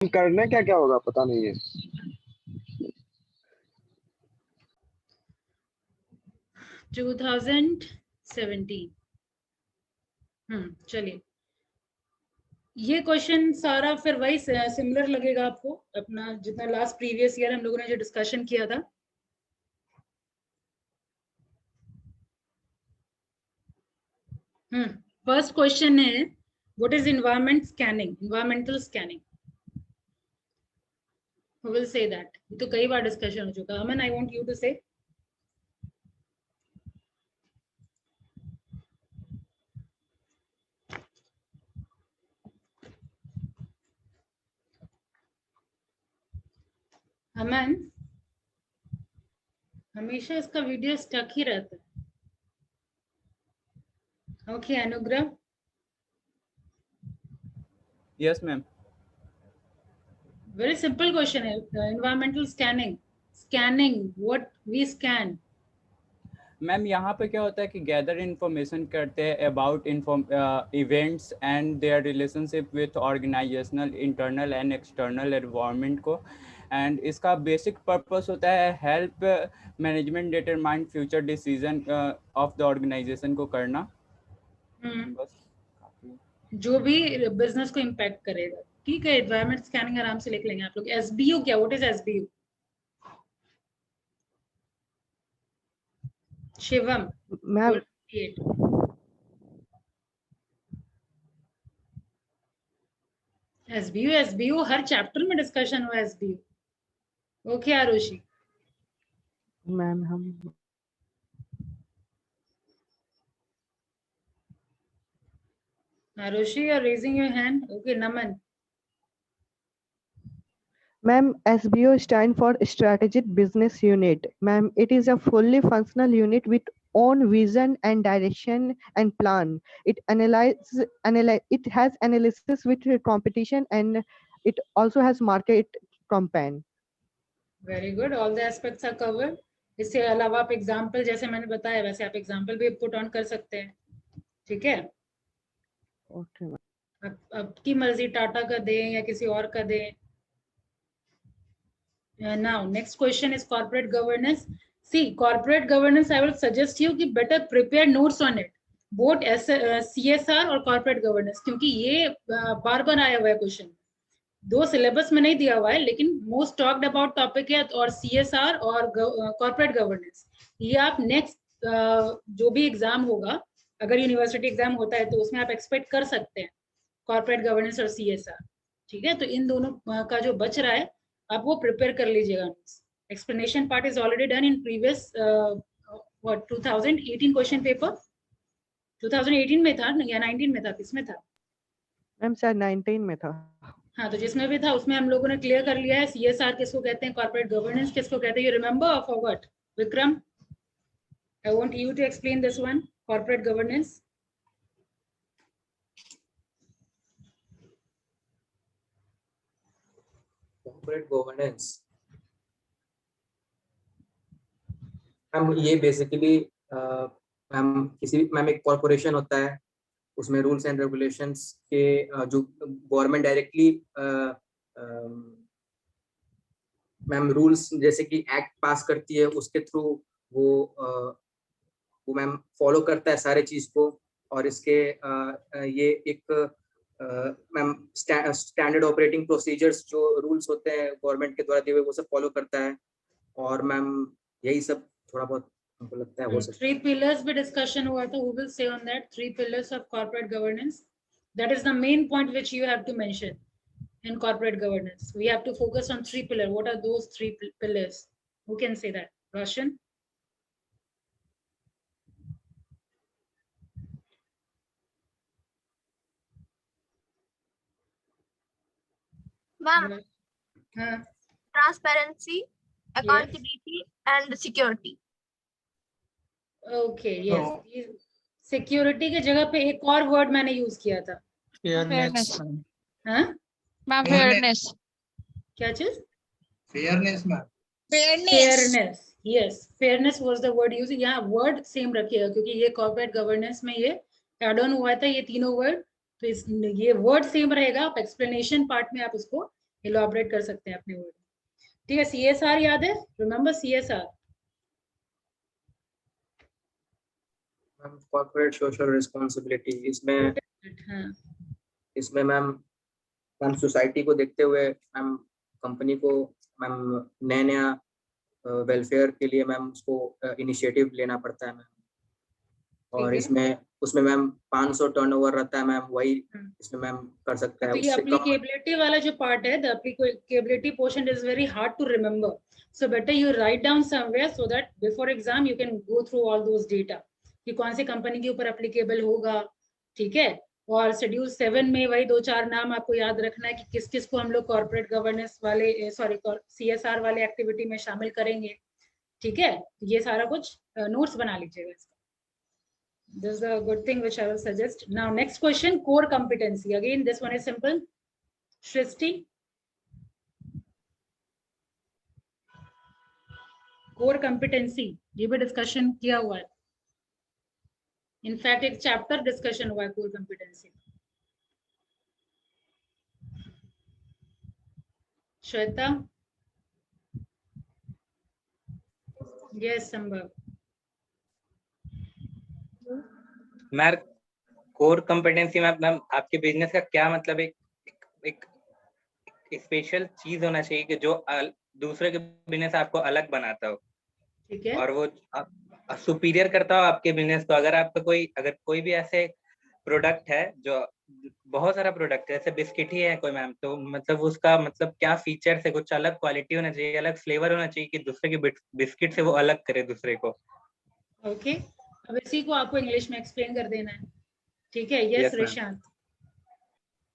करने क्या क्या होगा पता नहीं है। 2017। चलिए, ये क्वेश्चन सारा फिर वही सिमिलर लगेगा आपको, अपना जितना लास्ट प्रीवियस ईयर हम लोगों ने जो डिस्कशन किया था। फर्स्ट क्वेश्चन है, what is environmental scanning? Who will say that? ये तो कई बार डिस्कशन हो चुका। अमन, आई वांट यू टू से। अमन, हमेशा इसका वीडियो स्टक ही रहता है। Okay, Anugrah. Yes ma'am. Very simple question है। Environmental scanning what we scan. Ma'am यहाँ पे क्या होता है कि गैदर इन्फॉर्मेशन करते हैं about events and their relationship with organisational internal and external environment को, एंड इसका बेसिक पर्पस होता है help management determine future decision of the organisation को करना। बस जो भी बिजनेस को इम्पैक्ट करेगा। ठीक है, एनवायरमेंट स्कैनिंग आराम से लिख लेंगे आप लोग। एसबीयू क्या, what is SBU? Shivam ma'am, SBU her chapter में डिस्कशन हुआ एसबीयू। ओके आरुषि। मैम हम Arushi, you're raising your hand. Okay, Naman. Ma'am, SBO stand for Strategic Business Unit. Ma'am, it is a fully functional unit with own vision and direction and plan. It it has analysis with competition, and it also has market campaign. Very good. All the aspects are covered. इससे अलावा आप example, जैसे मैंने बताया वैसे आप example भी put on कर सकते हैं। ठीक है, Okay, आपकी मर्जी, टाटा का दें या किसी और का दें। Now next question is corporate governance. See, corporate governance, I will suggest you कि better prepare notes on it, both CSR और corporate governance, क्योंकि ये बार बार आया हुआ है क्वेश्चन। दो सिलेबस में नहीं दिया हुआ है, लेकिन मोस्ट टॉक्ड अबाउट टॉपिक है, और सीएसआर और कॉर्पोरेट गवर्नेंस। ये आप नेक्स्ट जो भी एग्जाम होगा, अगर यूनिवर्सिटी एग्जाम होता है तो उसमें आप एक्सपेक्ट कर सकते हैं, कॉर्पोरेट गवर्नेंस और सीएसआर। ठीक है, तो इन दोनों का जो बच रहा है आप वो प्रिपेयर कर लीजिएगा। Explanation part is already done in previous 2018 question paper. 2018 में था या 19 में था, किसमें था? मैम सर 19 में था। हाँ, तो जिसमें भी था उसमें हम लोगों ने क्लियर कर लिया है सीएसआर किसको कहते हैं, कॉर्पोरेट गवर्नेंस किसको कहते हैं। यू रिमेंबर और forgot? Vikram, I want you to explain this one, corporate governance. Corporate governance हम ये बेसिकली मैम एक कॉर्पोरेशन होता है, उसमें रूल्स एंड रेगुलेशंस के जो गवर्नमेंट डायरेक्टली मैम रूल्स जैसे कि एक्ट पास करती है, उसके थ्रू वो मैम फॉलो करता है सारे चीज को। और इसके ये एक मैम स्टैंडर्ड ऑपरेटिंग प्रोसीजर्स जो रूल्स होते हैं गवर्नमेंट के द्वारा दिए हुए, वो सब फॉलो करता है। और मैम यही सब थोड़ा बहुत हमको लगता है वो सब। 3 pillars भी डिस्कशन हुआ था, who will say on that 3 pillars of corporate governance? That is the main point which you have to mention in corporate governance. We have to focus on 3 pillars. What are those 3 pillars? Who can say that? Roshan? Ma'am, हाँ, transparency, accountability, and security. Okay, yes. Security की जगह पे एक और word मैंने use किया था, fairness. हाँ मैम फेयरनेस। क्या चीज? Fairness ma'am. Fairness, yes, fairness was the word use. यहाँ वर्ड सेम रखिएगा क्योंकि ये कॉर्पोरेट गवर्नेंस में ये एड ऑन हुआ था, ये तीनों वर्ड, तो ये वर्ड सेम रहेगा। आप एक्सप्लेनेशन पार्ट में आप उसको इलाबोरेट कर सकते हैं अपने वर्ड। ठीक है, CSR याद है? Remember CSR? Corporate social responsibility, इसमें हाँ, इसमें मैम सोसाइटी को देखते हुए मैम कंपनी को मैम नया वेलफेयर के लिए मैम उसको इनिशिएटिव लेना पड़ता है मैम। और ठीक है। इसमें उसमें मैम 500 टर्नओवर रहता है मैम, वही इसमें मैम कर सकता है। तो ये उससे कम एप्लीकेबिलिटी वाला जो पार्ट है, the applicability portion is very hard to remember, so better you write down somewhere so that before exam you can go through all those data कि कौन सी कंपनी के ऊपर एप्लीकेबल होगा। ठीक है, और शेड्यूल 7 में वही 2-4 नाम आपको याद रखना है कि किस किस को हम लोग कॉर्पोरेट गवर्नेंस वाले सॉरी CSR वाले एक्टिविटी में शामिल करेंगे। ठीक है, ये सारा कुछ नोट्स बना लीजिएगा इसका। This is a good thing which I will suggest. Now next question, core competency. Again this one is simple. Shrishti, core competency ये भी डिस्कशन किया हुआ है, इनफैक्ट एक चैप्टर डिस्कशन हुआ है core competency। श्वेता? Yes, संभव। मैम कोर कॉम्पिटेंसी में मैम आपके बिजनेस का क्या मतलब, एक स्पेशल चीज होना चाहिए कि जो दूसरे के बिजनेस आपको अलग बनाता हो। ठीक है, और वो सुपीरियर करता हो आपके बिजनेस को। अगर कोई भी ऐसे प्रोडक्ट है, जो बहुत सारा प्रोडक्ट है, जैसे बिस्किट ही है कोई मैम, तो मतलब उसका मतलब क्या फीचर है, कुछ अलग क्वालिटी होना चाहिए, अलग फ्लेवर होना चाहिए कि दूसरे के बिस्किट से वो अलग करे दूसरे को। ओके, अब इसी को आपको इंग्लिश में एक्सप्लेन कर देना है। ठीक है, यस रिशांत।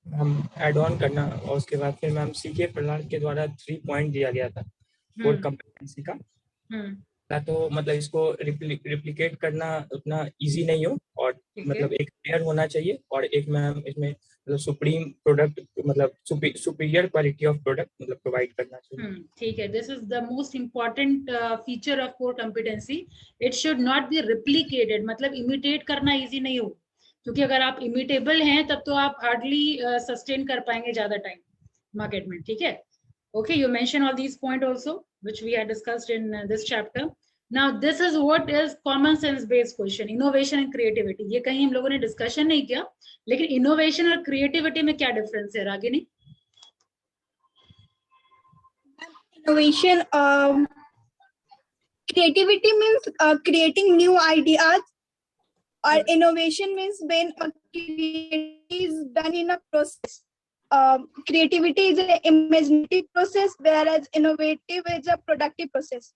हम ऐड ऑन करना, और उसके बाद फिर मैम सीके प्रहलाद के द्वारा 3 पॉइंट दिया गया था कोर कॉम्पिटेंसी का। तो मतलब इसको रिप्लिकेट करना उतना इजी नहीं हो, और मतलब एक पेयर होना चाहिए, और एक मैम इसमें मतलब सुप्रीम प्रोडक्ट मतलब सुपीरियर क्वालिटी ऑफ प्रोडक्ट मतलब प्रोवाइड करना चाहिए। ठीक है, this is the most important feature of core competency. It should not be replicated, मतलब इमिटेट करना इजी नहीं हो, क्योंकि अगर आप इमिटेबल हैं तब तो आप हार्डली सस्टेन कर पाएंगे ज्यादा टाइम मार्केट में। ठीक है, okay, you mention all these points also which we had discussed in this chapter. Now this is what is common sense based question, innovation and creativity. ये कहीं हम लोगों ने डिस्कशन नहीं किया, लेकिन इनोवेशन और क्रिएटिविटी में क्या डिफरेंस है Ragini? Innovation, creativity means creating new ideas, or innovation means when a creativity is done in a process. Creativity is an imaginative process, whereas innovative is a productive process.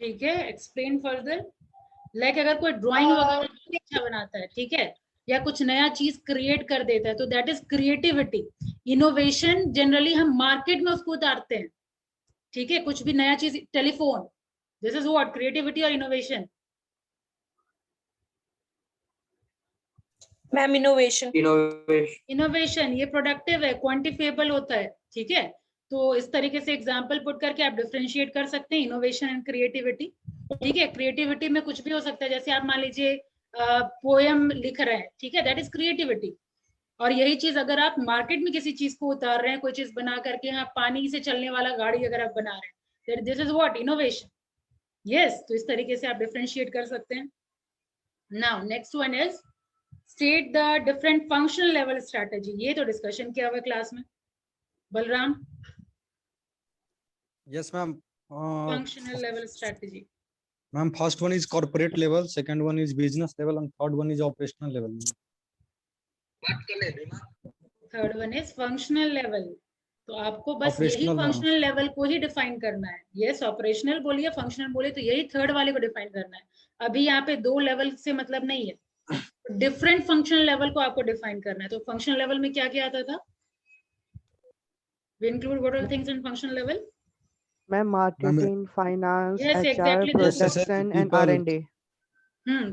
ठीक है, explain further. Like अगर कोई drawing वगैरह अच्छा बनाता है, ठीक है, या कुछ नया चीज क्रिएट कर देता है, तो that is creativity. Innovation generally हम मार्केट में उसको उतारते हैं। ठीक है, कुछ भी नया चीज, telephone, this is what creativity और इनोवेशन। मैम इनोवेशन ये प्रोडक्टिव है, क्वांटिफिएबल होता है। ठीक है, तो इस तरीके से एग्जांपल पुट करके आप डिफरेंशिएट कर सकते हैं इनोवेशन एंड क्रिएटिविटी। ठीक है, क्रिएटिविटी में कुछ भी हो सकता है, जैसे आप मान लीजिए पोएम लिख रहे हैं, ठीक है, दैट इज क्रिएटिविटी। और यही चीज अगर आप मार्केट में किसी चीज को उतार रहे हैं, कोई चीज बना करके, हाँ पानी से चलने वाला गाड़ी अगर आप बना रहे हैं, this is what innovation. Yes, तो इस तरीके से आप डिफरेंशिएट कर सकते हैं। Now next one is state the different functional level strategy. ये तो डिस्कशन किया हुआ क्लास में। Balram? Yes, ma'am. Functional level strategy. Ma'am, first one is corporate level, second one is business level, and third one is operational level. Third one is functional level. तो आपको बस यही functional level को ही define करना है। Yes, operational बोलिए, functional बोलिए, तो यही थर्ड वाले को डिफाइन करना है। अभी यहाँ पे 2 लेवल से मतलब नहीं है, डिफरेंट फंक्शनल लेवल को आपको डिफाइन करना है। तो फंक्शनल लेवल में क्या क्या आता था? We include what all things in functional level? Ma'am, marketing, finance, Yes, HR, exactly. production, and R&D.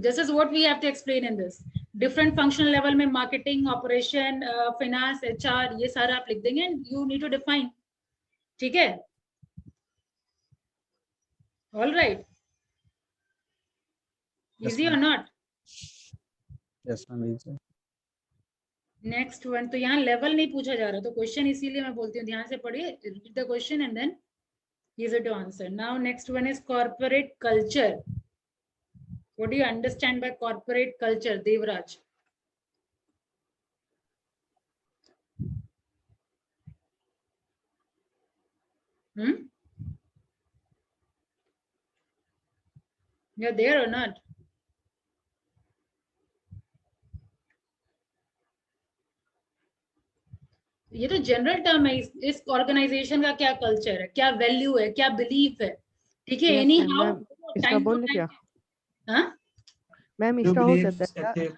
This is what we have to explain in this. Different functional level में marketing, operation, finance, HR, ये सारा आप लिख देंगे and you need to define. ठीक है? All right. Easy or not? Yes, ma'am. Easy. Next one, तो यहाँ लेवल नहीं पूछा जा रहा, तो क्वेश्चन इसीलिए मैं बोलती हूँ ध्यान से पढ़िए, read the question and then easy to answer. Now next one is corporate culture. What do you understand by corporate culture, Devraj? You're there or not? ये तो जनरल टर्म है, इस ऑर्गेनाइजेशन का क्या कल्चर है, क्या वैल्यू है, क्या बिलीफ है, ठीक है। एनी हाउ इसका बोलने क्या मैम, इसका हो सकता है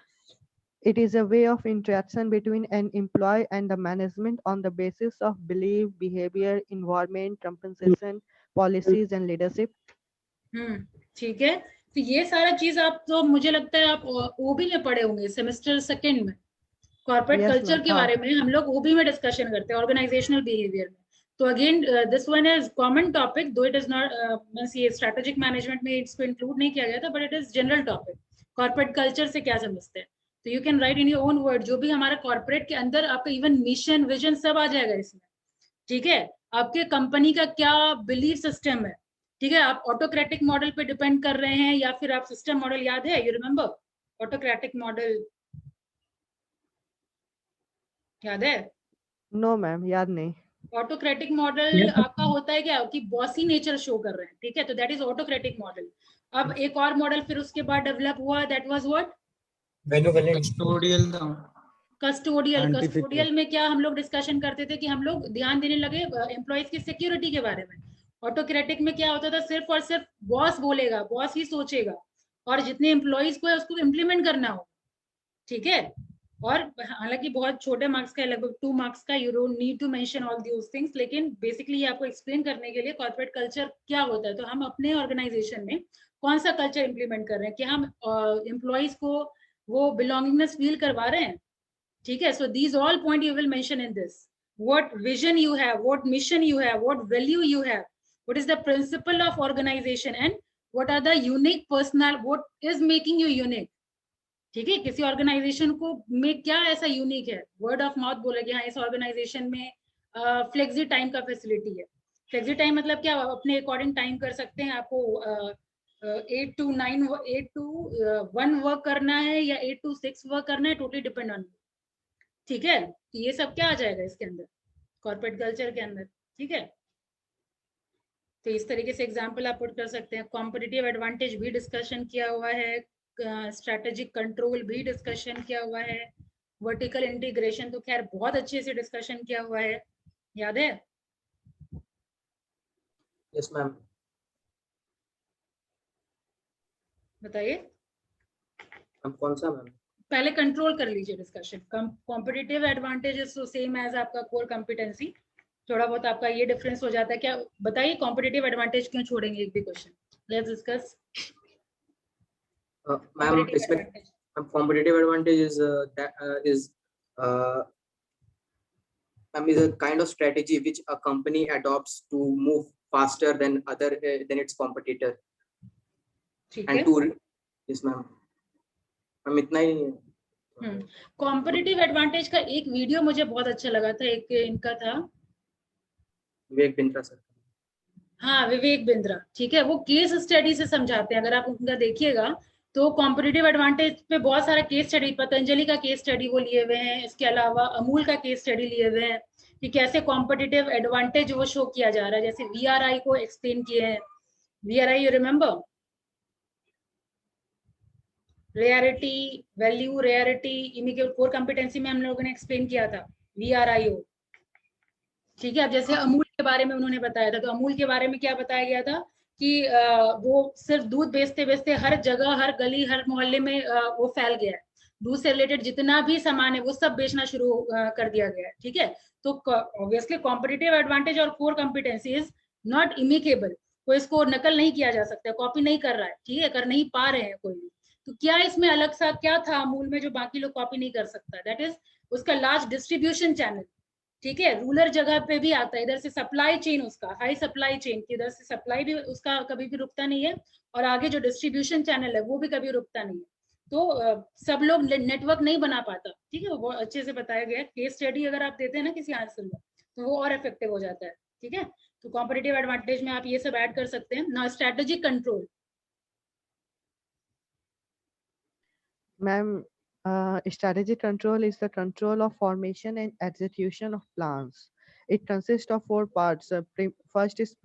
it is a way of interaction between an employee and the management on the basis of belief, behavior, environment, compensation, policies and leadership. ठीक है, तो ये सारा चीज आप तो मुझे लगता है आप ओबी में पढ़े होंगे सेमेस्टर सेकंड में। कॉर्पोरेट कल्चर के बारे में हम लोग ओबी में डिस्कशन करते हैं, ऑर्गेनाइजेशनल बिहेवियर में। तो again this one is common topic, दो इट इज नॉट मींस ये स्ट्रेटेजिक मैनेजमेंट में इसको इंक्लूड नहीं किया गया था, but it is general topic. Corporate culture से क्या समझते हैं, तो you can right in your own word, जो भी हमारा कॉर्पोरेट के अंदर आपका इवन मिशन विजन सब आ जाएगा इसमें, ठीक है। आपके कंपनी का क्या बिलीफ सिस्टम है, ठीक है। आप ऑटोक्रेटिक मॉडल पे डिपेंड कर रहे हैं या फिर आप सिस्टम मॉडल, याद है, यू रिमेम्बर ऑटोक्रेटिक मॉडल, याद है? नो मैम, याद नहीं। ऑटोक्रेटिक मॉडल आपका होता है क्या कि बॉसी नेचर शो कर रहे हैं, ठीक है, तो दैट इज ऑटोक्रेटिक मॉडल। अब एक और मॉडल फिर उसके बाद डेवलप हुआ, दैट वाज व्हाट, कस्टोडियल में क्या हम लोग डिस्कशन करते थे कि हम लोग ध्यान देने लगे एम्प्लॉइज की सिक्योरिटी के बारे में। ऑटोक्रेटिक में क्या होता था, सिर्फ और सिर्फ बॉस बोलेगा, बॉस ही सोचेगा, और जितने एम्प्लॉइज को है उसको इम्प्लीमेंट करना हो, ठीक है। और हालांकि बहुत छोटे मार्क्स का है, लगभग 2 मार्क्स का, you don't need to mention all those things, लेकिन बेसिकली ये आपको एक्सप्लेन करने के लिए कॉर्पोरेट कल्चर क्या होता है। तो हम अपने ऑर्गेनाइजेशन में कौन सा कल्चर इंप्लीमेंट कर रहे हैं कि हम एम्प्लॉइज को वो बिलोंगिंगनेस फील करवा रहे हैं, ठीक है। So these all point you will mention in this, what vision you have, what mission you have, what value you have, what is the principle of organisation, and what are the unique personal, what is making you unique, ठीक है। किसी organisation को में क्या ऐसा unique है, word of mouth बोला कि हाँ इस ऑर्गेनाइजेशन में फ्लेक्सी टाइम का फैसिलिटी है। फ्लेक्सी टाइम मतलब क्या, आप अपने अकॉर्डिंग टाइम कर सकते हैं, आपको 8 to 1 वर्क करना है या 8 to 6 वर्क करना है, टोटली डिपेंड ऑन, ठीक है। तो ये सब क्या आ जाएगा इसके अंदर, कॉर्पोरेट कल्चर के अंदर, ठीक है। तो इस तरीके से एग्जाम्पल आप पुट कर सकते हैं। कॉम्पिटिटिव एडवांटेज भी डिस्कशन किया हुआ है, स्ट्रेटेजिक कंट्रोल भी डिस्कशन किया हुआ है, वर्टिकल इंटीग्रेशन तो खैर बहुत अच्छे से डिस्कशन किया हुआ है, याद है? Yes ma'am. बताइए कौन सा मैम? पहले कंट्रोल कर लीजिए discussion. Competitive advantage is same as आपका कोर कॉम्पिटेंसी, थोड़ा बहुत आपका ये डिफरेंस हो जाता है क्या, बताइए कॉम्पिटिटिव एडवांटेज क्यों छोड़ेंगे एक भी क्वेश्चन, लेट्स डिस्कस। मैम इसमें competitive advantage is a kind of strategy which a company adopts to move faster than its competitor. And to yes ma'am इतना ही। कॉम्पिटिटिव एडवांटेज का एक वीडियो मुझे बहुत अच्छा लगा था, एक इनका था विवेक बिंद्रा सर, हाँ विवेक बिंद्रा, ठीक है। वो केस स्टडी से समझाते हैं, अगर आप उनका देखिएगा तो कॉम्पिटिटिव एडवांटेज पे बहुत सारा केस स्टडी, पतंजलि का केस स्टडी वो लिए हुए हैं, इसके अलावा अमूल का केस स्टडी लिए हुए हैं कि कैसे कॉम्पिटिटिव एडवांटेज वो शो किया जा रहा है, जैसे VRI को एक्सप्लेन किए हैं। VRI you remember, rarity, value, rarity, इन्हीं के कोर कॉम्पिटेंसी में हम लोगों ने एक्सप्लेन किया था VRIO, ठीक है। अब जैसे अमूल के बारे में उन्होंने बताया था, तो अमूल के बारे में क्या बताया गया था कि वो सिर्फ दूध बेचते बेचते हर जगह, हर गली, हर मोहल्ले में वो फैल गया है, दूध से रिलेटेड जितना भी सामान है वो सब बेचना शुरू कर दिया गया है, ठीक है। तो ऑब्वियसली कॉम्पिटिटिव एडवांटेज और कोर कॉम्पिटेंसी इज नॉट इमिकेबल, कोई इसको नकल नहीं किया जा सकता, कॉपी नहीं कर रहा है, ठीक है, कर नहीं पा रहे हैं कोई भी। तो क्या इसमें अलग सा क्या था अमूल में जो बाकी लोग कॉपी नहीं कर सकता, दैट इज उसका लार्ज डिस्ट्रीब्यूशन चैनल, ठीक है। रूरल जगह पे भी आता है, इधर से सप्लाई चेन, उसका हाई सप्लाई चेन की, इधर से सप्लाई भी उसका कभी भी रुकता नहीं है, और आगे जो डिस्ट्रीब्यूशन चैनल है वो भी कभी रुकता नहीं है। सब लोग नेटवर्क नहीं बना पाता, ठीक है, वो अच्छे से बताया गया। केस स्टडी अगर आप देते हैं ना किसी आंसर में तो वो और इफेक्टिव हो जाता है, ठीक है। तो कॉम्पिटिटिव एडवांटेज में आप ये सब ऐड कर सकते हैं ना। Strategic control Ma'am, strategic control is the control of formation and execution of plans. It consists of four parts. First is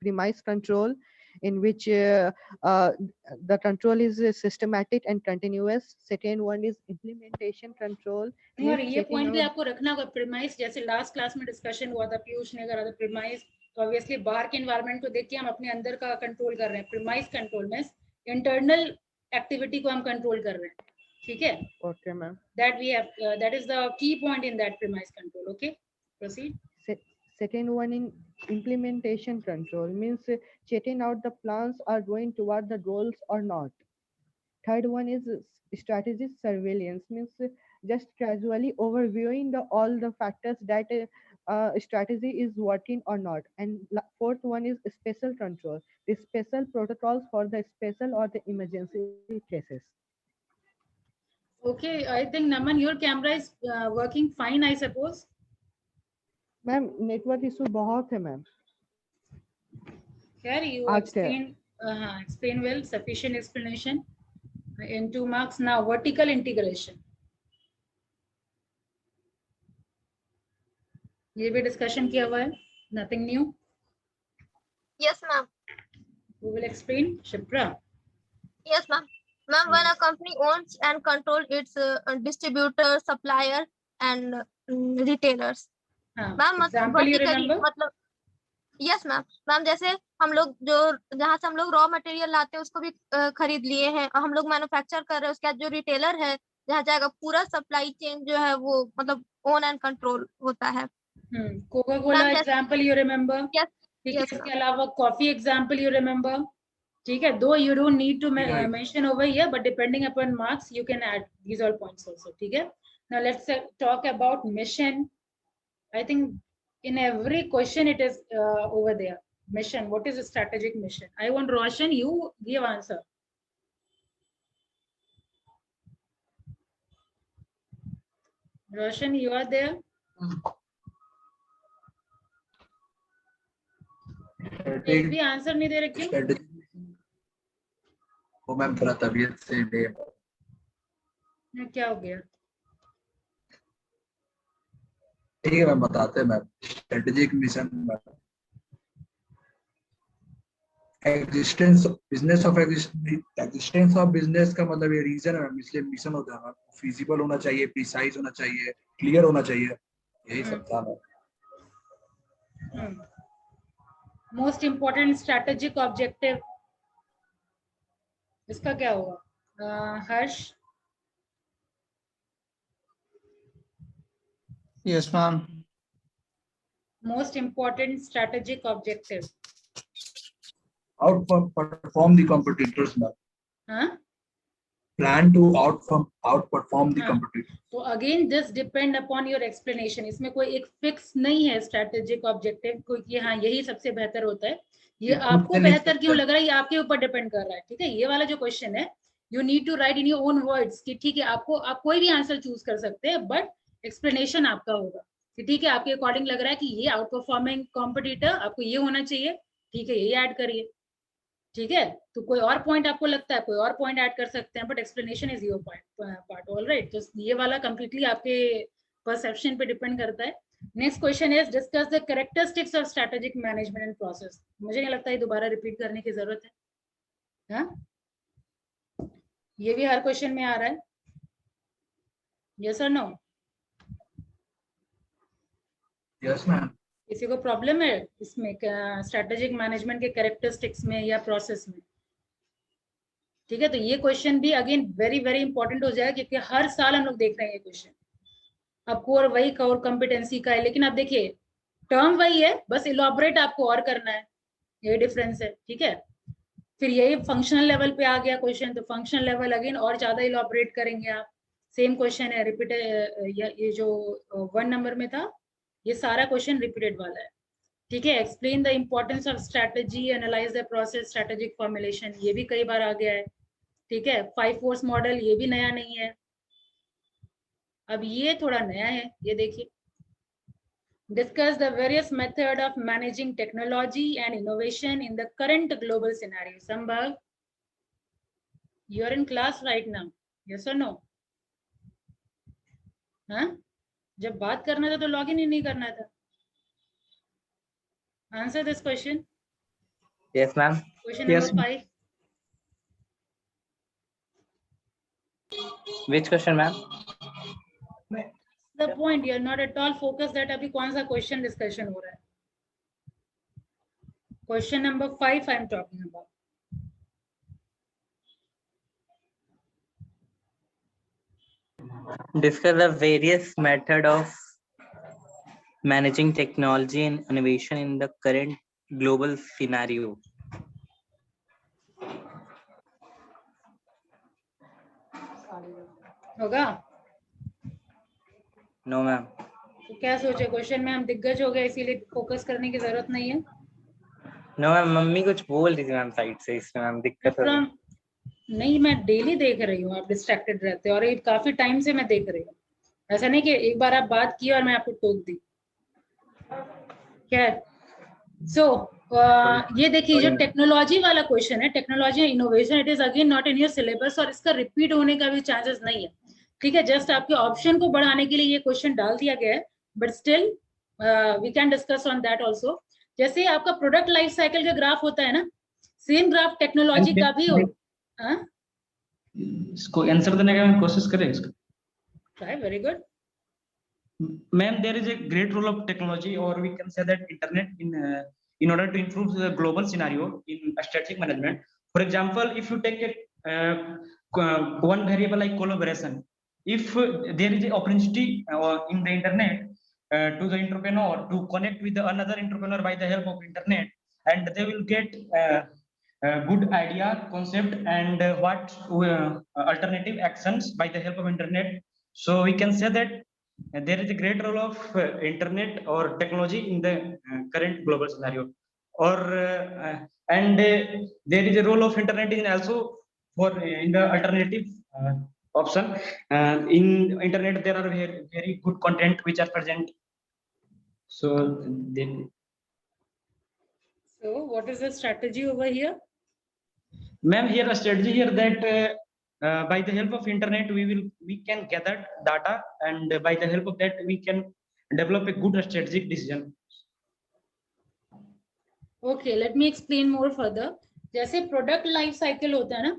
premise control, in which the control is systematic and continuous. Second one is implementation control. और ये point भी आपको रखना होगा। Premise जैसे last class में discussion हुआ था, पीयूष ने करा था प्रीमाइस, तो ऑब्वियसली बाहर के एनवायरनमेंट को देख के हम अपने अंदर का कंट्रोल कर रहे हैं। प्रीमाइस कंट्रोल में इंटरनल एक्टिविटी को हम कंट्रोल कर रहे हैं, ठीक है। Okay, ma'am. That we have that is the key point in that premise control. Okay, proceed. Second one in implementation control means checking out the plans are going toward the goals or not. Third one is strategic surveillance means just casually overviewing all the factors that strategy is working or not. And fourth one is special control, the special protocols for the special or the emergency cases. Okay, I think Naman, your camera is working fine, I suppose. Ma'am, network issue बहुत है ma'am. Here you explain well, sufficient explanation. In 2 marks now, vertical integration. ये भी discussion किया हुआ है. Nothing new. Yes, ma'am. Who will explain? Shipra. Yes, ma'am. Ma'am, when a company owns and controls its distributor, supplier, and retailers. Ma'am, example you remember? मतलब yes, ma'am. Ma'am, जैसे हम लोग जहाँ से हम लोग रॉ मटेरियल लाते हैं उसको भी खरीद लिए हैं और हम लोग मैन्युफैक्चर कर रहे हैं, उसके बाद जो रिटेलर है जहाँ जाएगा पूरा सप्लाई चेन जो है वो मतलब ओन एंड कंट्रोल होता है। Coca Cola example you remember? Yes. ठीक है, इसके अलावा कॉफी एग्जांपल यू रिमेंबर? ठीक है, दो you don't need to mention over here, but depending upon marks you can add these all points also, ठीक है। Now let's talk about mission. I think in every question it is over there. Mission, what is a strategic mission? I want Roshan, you give answer. Roshan, you are there? एक भी answer नहीं दे रहे क्यों? वो ma'am थोड़ा तबीयत से क्या हो गया? ठीक है मैम, बताते हैं ma'am. Strategic mission existence business of existence of business का मतलब ये रीजन है मैम, इसलिए मिशन होता है। फिजिबल होना चाहिए, प्रिसाइज होना चाहिए, क्लियर होना चाहिए, यही सब था ma'am. Most important strategic objective इसका क्या होगा? हर्ष? Yes, ma'am. Most important strategic objective. Outperform the competitors, ma'am. Huh? Plan to outperform the competitors. So again, this depend upon your explanation. इसमें कोई एक फिक्स नहीं है स्ट्रेटेजिक ऑब्जेक्टिव कोई कि हाँ यही सबसे बेहतर होता है। ये आपको बेहतर क्यों लग रहा है ये आपके ऊपर डिपेंड कर रहा है, ठीक है। ये वाला जो क्वेश्चन है you need to write in your own words कि ठीक है आप कोई भी आंसर चूज कर सकते हैं बट एक्सप्लेनेशन आपका होगा कि ठीक है आपके अकॉर्डिंग लग रहा है कि ये आउट परफॉर्मिंग कॉम्पिटिटर आपको ये होना चाहिए, ठीक है ये ऐड करिए, ठीक है। तो कोई और पॉइंट आपको लगता है कोई और पॉइंट ऐड कर सकते हैं but explanation is your part. Alright, तो ये वाला कंप्लीटली आपके परसेप्शन पे डिपेंड करता है। Next question is discuss the characteristics of strategic management and process. मुझे नहीं लगता है दोबारा रिपीट करने की जरूरत है, हाँ ये भी हर क्वेश्चन में आ रहा है। यस और नो? Yes ma'am. किसी को प्रॉब्लम है इसमें स्ट्रेटेजिक मैनेजमेंट के कैरेक्टरिस्टिक्स में या प्रोसेस में? ठीक है, तो ये क्वेश्चन भी अगेन वेरी वेरी इंपॉर्टेंट हो जाएगा क्योंकि हर साल हम लोग देख रहे हैं ये क्वेश्चन। अब कोर वही कोर कॉम्पिटेंसी का है लेकिन अब देखिए टर्म वही है, बस इलॉबरेट आपको और करना है, ये डिफरेंस है, ठीक है। फिर यही फंक्शनल लेवल पे आ गया क्वेश्चन, तो फंक्शनल लेवल अगेन और ज्यादा इलॉबरेट करेंगे आप। सेम क्वेश्चन है रिपीट, ये जो 1 नंबर में था ये सारा क्वेश्चन रिपीटेड वाला है, ठीक है। Explain the importance of strategy, analyse the process, strategic formulation, ये भी कई बार आ गया है, ठीक है, 5 फोर्स मॉडल ये भी नया नहीं है। अब ये थोड़ा नया है, ये देखिए, discuss the various method of managing technology and innovation in the current global scenario. Sambhav, you are in class right now, yes or no? हाँ, जब बात करना था तो लॉगिन ही नहीं करना था। Answer this question. Yes, ma'am. Question Yes. number 5. Which question, ma'am? The point, you are not at all focused that अभी कौन सा question discussion हो रहा है। Question number 5 I am talking about. Discuss the various method of managing technology and innovation in the current global scenario. होगा? No, ma'am. तो क्या सोचे, क्वेश्चन में हम दिग्गज हो गए इसीलिए फोकस करने की जरूरत नहीं है? No, ma'am. मम्मी कुछ बोल रही थी मैम साइड से, इसमें मैम दिक्कत हो रही है। नहीं, मैं डेली देख रही हूँ आप डिस्ट्रैक्टेड रहते हो, और ये काफी टाइम से मैं देख रही हूँ। ऐसा नहीं कि एक बार आप बात की और मैं आपको टोक दी। खैर, ये देखिए, जो टेक्नोलॉजी वाला क्वेश्चन है, technology and innovation, it is again not in your syllabus, और इसका रिपीट होने का भी चांसेस नहीं है। ठीक है, जस्ट आपके ऑप्शन को बढ़ाने के लिए ये क्वेश्चन डाल दिया गया है, but still we can discuss on that also. जैसे आपका प्रोडक्ट लाइफ साइकिल का ग्राफ होता है ना, सेम ग्राफ टेक्नोलॉजी का भी हो। इसको आंसर देने का कोशिश करें इसका। Try, very good. Ma'am, there is a great role of technology, or we can say that internet in order to improve the global scenario in strategic management. For example, if you take one variable like collaboration, if there is an opportunity in the internet to the entrepreneur to connect with another entrepreneur by the help of internet, and they will get good idea, concept, and what alternative actions by the help of internet. So we can say that there is a great role of internet or technology in the current global scenario, or and there is a role of internet in also for in the alternative option. In internet there are very good content which are present. So what is the strategy over here? Ma'am, here a strategy here that by the help of internet we can gather data, and by the help of that we can develop a good strategic decision. Okay, let me explain more further. जैसे product life cycle होता है ना,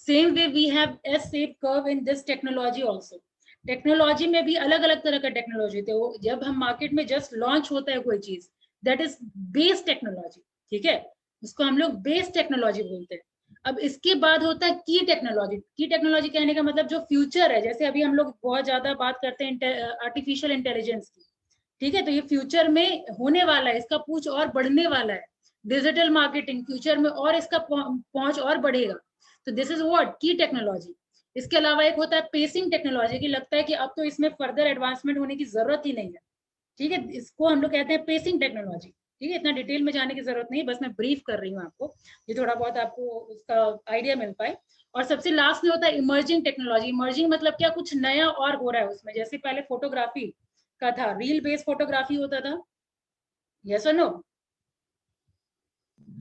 same way we have S-shaped curve in this technology also. Technology में भी अलग अलग तरह का टेक्नोलॉजी थे। वो जब हम मार्केट में जस्ट लॉन्च होता है कोई चीज, दैट इज बेस टेक्नोलॉजी। ठीक है, उसको हम लोग बेस टेक्नोलॉजी बोलते हैं। अब इसके बाद होता है की टेक्नोलॉजी। की टेक्नोलॉजी कहने का मतलब जो फ्यूचर है, जैसे अभी हम लोग बहुत ज्यादा बात करते हैं आर्टिफिशियल इंटेलिजेंस की। ठीक है, तो ये फ्यूचर में होने वाला है, इसका पूछ और बढ़ने वाला है। डिजिटल मार्केटिंग फ्यूचर में और इसका पहुंच और बढ़ेगा। तो दिस इज व्हाट की टेक्नोलॉजी। इसके अलावा एक होता है पेसिंग टेक्नोलॉजी की, लगता है कि अब तो इसमें फर्दर एडवांसमेंट होने की जरूरत ही नहीं है। ठीक है, इसको हम लोग कहते हैं पेसिंग टेक्नोलॉजी। ठीक है, इतना डिटेल में जाने की जरूरत नहीं है, बस मैं ब्रीफ कर रही हूँ आपको, ये थोड़ा बहुत आपको उसका आइडिया मिल पाए। और सबसे लास्ट में होता है इमर्जिंग टेक्नोलॉजी। इमर्जिंग मतलब क्या, कुछ नया और हो रहा है उसमें। जैसे पहले फोटोग्राफी का था, रील बेस्ड फोटोग्राफी होता था, यस और नो?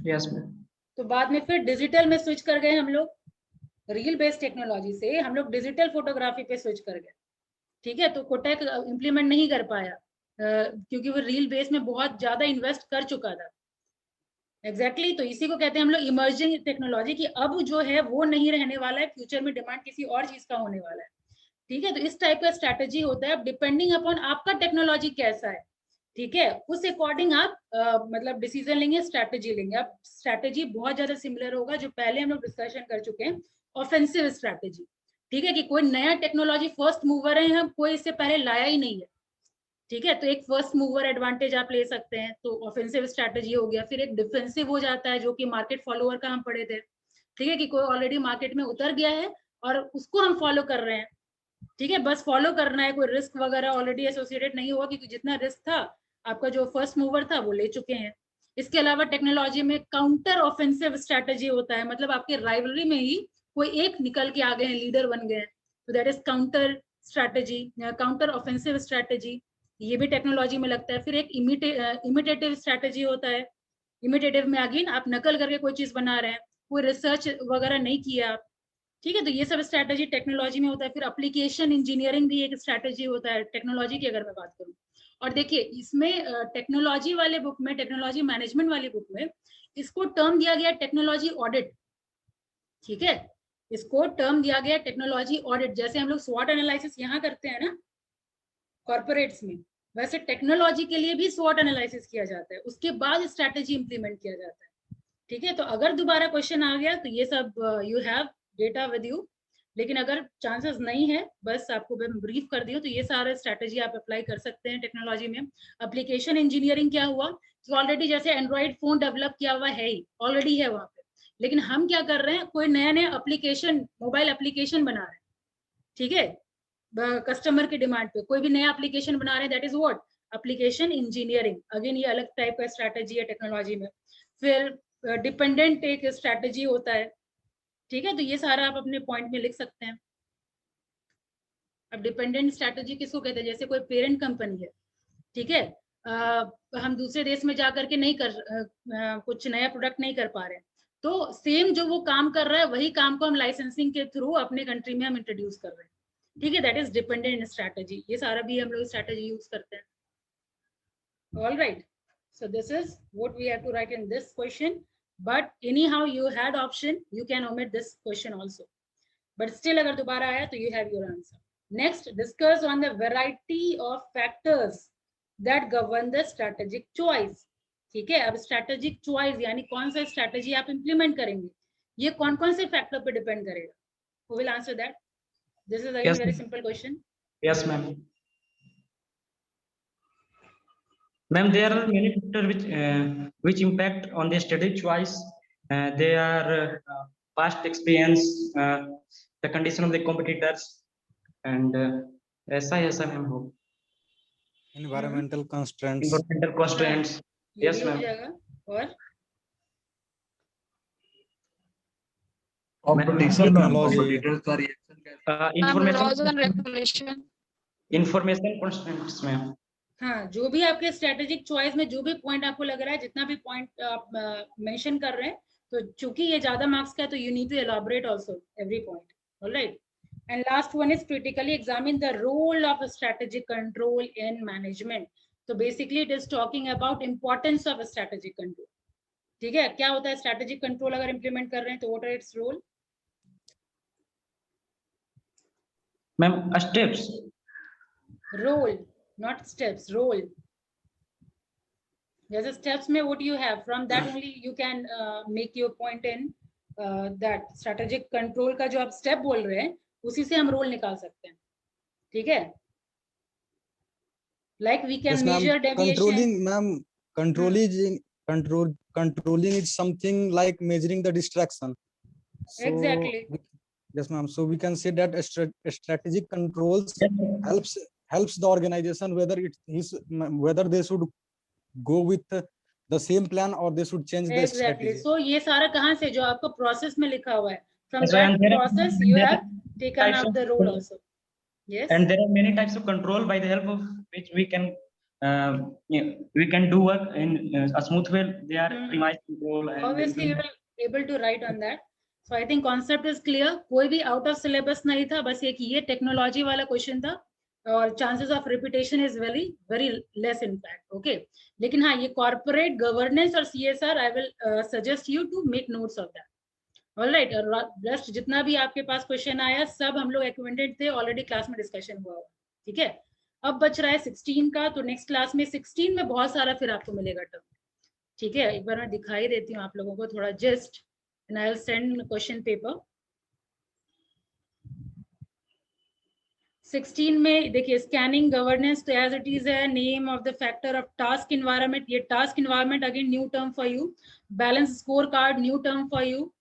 Yes ma'am. तो बाद में फिर डिजिटल में स्विच कर गए हम लोग, रील बेस्ड टेक्नोलॉजी से हम लोग डिजिटल फोटोग्राफी पे स्विच कर गए। ठीक है, तो कोटेक इंप्लीमेंट नहीं कर पाया क्योंकि वो रील बेस में बहुत ज्यादा इन्वेस्ट कर चुका था। एग्जैक्टली तो इसी को कहते हैं हम लोग इमर्जिंग टेक्नोलॉजी, कि अब जो है वो नहीं रहने वाला है, फ्यूचर में डिमांड किसी और चीज का होने वाला है। ठीक है, तो इस टाइप का स्ट्रैटेजी होता है। अब डिपेंडिंग अपॉन आपका टेक्नोलॉजी कैसा है, ठीक है, उस अकॉर्डिंग आप मतलब डिसीजन लेंगे, स्ट्रैटेजी लेंगे। अब स्ट्रैटेजी बहुत ज्यादा सिमिलर होगा जो पहले हम लोग डिस्कशन कर चुके हैं, ऑफेंसिव स्ट्रैटेजी। ठीक है, कि कोई नया टेक्नोलॉजी फर्स्ट मूवर है, हम कोई इससे पहले लाया ही नहीं है। ठीक है, तो एक फर्स्ट मूवर एडवांटेज आप ले सकते हैं, तो ऑफेंसिव स्ट्रैटेजी हो गया। फिर एक डिफेंसिव हो जाता है, जो कि मार्केट फॉलोअर का हम पढ़े थे। ठीक है, कि कोई ऑलरेडी मार्केट में उतर गया है और उसको हम फॉलो कर रहे हैं। ठीक है, बस फॉलो करना है, कोई रिस्क वगैरह ऑलरेडी एसोसिएटेड नहीं हुआ, क्योंकि जितना रिस्क था आपका जो फर्स्ट मूवर था वो ले चुके हैं। इसके अलावा टेक्नोलॉजी में काउंटर ऑफेंसिव स्ट्रैटेजी होता है, मतलब आपके राइवलरी में ही कोई एक निकल के आ गए हैं, लीडर बन गए हैं, तो that is counter strategy, counter offensive strategy, ये भी टेक्नोलॉजी में लगता है। फिर एक इमिटेटिव स्ट्रैटेजी होता है, इमिटेटिव में अगेन आप नकल करके कोई चीज बना रहे हैं, कोई रिसर्च वगैरह नहीं किया आप, ठीक है, तो ये सब स्ट्रैटेजी टेक्नोलॉजी में होता है। फिर एप्लीकेशन इंजीनियरिंग भी एक स्ट्रैटेजी होता है टेक्नोलॉजी की अगर मैं बात करूं। और देखिए इसमें टेक्नोलॉजी वाले बुक में, टेक्नोलॉजी मैनेजमेंट वाली बुक में इसको टर्म दिया गया टेक्नोलॉजी ऑडिट, ठीक है, इसको टर्म दिया गया टेक्नोलॉजी ऑडिट। जैसे हम लोग स्वॉट एनालिसिस यहाँ करते हैं ना कॉर्पोरेट्स में, वैसे टेक्नोलॉजी के लिए भी स्वॉट एनालिसिस किया जाता है, उसके बाद स्ट्रैटेजी इंप्लीमेंट किया जाता है, ठीक है। तो अगर दोबारा क्वेश्चन आ गया तो ये सब you have data with you, लेकिन अगर चांसेस नहीं है, बस आपको मैं ब्रीफ कर दिया, तो ये सारे स्ट्रैटेजी आप अप्लाई कर सकते हैं टेक्नोलॉजी में। एप्लीकेशन इंजीनियरिंग क्या हुआ कि ऑलरेडी जैसे एंड्रॉइड फोन डेवलप किया हुआ है ही, ऑलरेडी है वहां पे, लेकिन हम क्या कर रहे हैं, कोई नया नया एप्लीकेशन, मोबाइल एप्लीकेशन बना रहे हैं, ठीक है, कस्टमर की डिमांड पे कोई भी नया एप्लीकेशन बना रहे हैं, that is what application engineering. Again ये अलग टाइप का स्ट्रैटेजी है टेक्नोलॉजी में। फिर डिपेंडेंट एक स्ट्रैटेजी होता है, ठीक है, तो ये सारा आप अपने पॉइंट में लिख सकते हैं। अब डिपेंडेंट स्ट्रैटेजी किसको कहते हैं, जैसे कोई पेरेंट कंपनी है, ठीक है, हम दूसरे देश में जाकर के नहीं कर कुछ नया प्रोडक्ट नहीं कर पा रहे हैं, तो सेम जो वो काम कर रहा है वही काम को हम लाइसेंसिंग के थ्रू अपने कंट्री में हम इंट्रोड्यूस कर रहे हैं, ठीक है, दैट इज डिपेंडेंट स्ट्रैटेजी। ये सारा भी हम लोग स्ट्रैटेजी यूज करते हैं। All right, so this is what we have to write in this question, but anyhow you had option, you can omit this question also, but still agar dobara aaya to you have your answer. Next, discuss on the variety of factors that govern the strategic choice, ठीक है। अब strategic choice यानी कौन सा strategy आप implement करेंगे, ये कौन कौन से factor पे depend करेगा, who will answer that? This is again very simple question. Yes ma'am. Ma'am, there are many factors which impact on the strategic choice. They are past experience, the condition of the competitors, and ऐसा ma'am हो. Environmental constraints. Environmental constraints. Yes ma'am. और competition, technology. competitors का reaction Information. Laws and regulation. Information constraints ma'am. हाँ, जो भी आपके strategic choice में जो भी पॉइंट आपको लग रहा है, जितना भी पॉइंट आप मेंशन कर रहे हैं, तो चूंकि ये ज्यादा मार्क्स का है तो you need to elaborate also every point. Alright, and last one is critically examine the role of strategic control in management. तो basically it is talking about importance of strategic control, ठीक है, क्या होता है strategic control अगर implement कर रहे हैं तो what are its role? Ma'am steps, role not steps, role. There's a steps में what you have, from that only you can make your point in that strategic control का जो आप step बोल रहे हैं उसी से हम role निकाल सकते हैं, ठीक है, like we can measure deviation. Controlling, ma'am, controlling is something like measuring the distraction. So, exactly. Yes ma'am, so we can say that strategic controls helps the organization whether they should go with the same plan or they should change the strategy. So ये सारा कहाँ से, जो आपको process में लिखा हुआ है, from that process you have taken up the role also. Yes, and there are many types of control by the help of which we can do work in a smooth way. They are premise control, and obviously you will able to write on that. So I think concept is clear. कोई भी out of syllabus नहीं था, बस एक ये technology वाला question था और chances of repetition is very less in fact, okay. लेकिन हाँ, ये कॉर्पोरेट गवर्नेंस और CSR I will suggest you to make notes of that. Alright, rest जितना भी आपके पास क्वेश्चन आया सब हम लोग एक्विवेंटेड थे, ऑलरेडी क्लास में डिस्कशन हुआ, ठीक है। अब बच रहा है 16 का, तो नेक्स्ट क्लास में 16 में बहुत सारा फिर आपको मिलेगा टर्म, ठीक है। एक बार मैं दिखाई देती हूँ आप लोगों को थोड़ा just, and I will send question paper. 16 में देखिए स्कैनिंग गवर्नेंस, तो एज इट इज है name of the factor of task environment, ये task environment again new term for you, balance score card new term for you,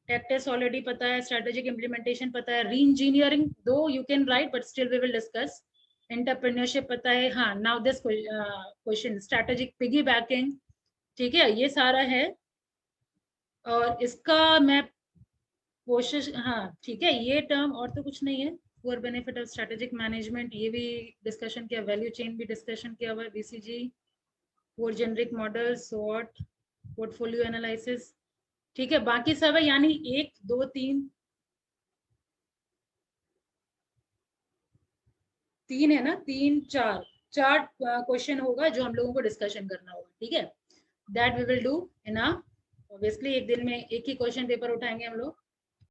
tactics already पता है, strategic implementation पता है, reengineering दो you can write but still we will discuss, entrepreneurship पता है, हाँ now this question strategic piggy banking, ठीक है, ये सारा है। और इसका मैं कोशिश, हाँ ठीक है, ये टर्म और तो कुछ नहीं है। For benefit of strategic management, ये भी डिस्कशन किया, वैल्यू चेन भी डिस्कशन किया हुआ है, बीसीजी, फॉर जेनरिक मॉडल, स्वॉट, पोर्टफोलियो एनालिसिस, ठीक है। बाकी सब है, यानी 1 2 3 है ना, 3 4 क्वेश्चन होगा जो हम लोगों को डिस्कशन करना होगा, ठीक है। That we will do in obviously एक दिन में एक ही क्वेश्चन पेपर उठाएंगे हम लोग,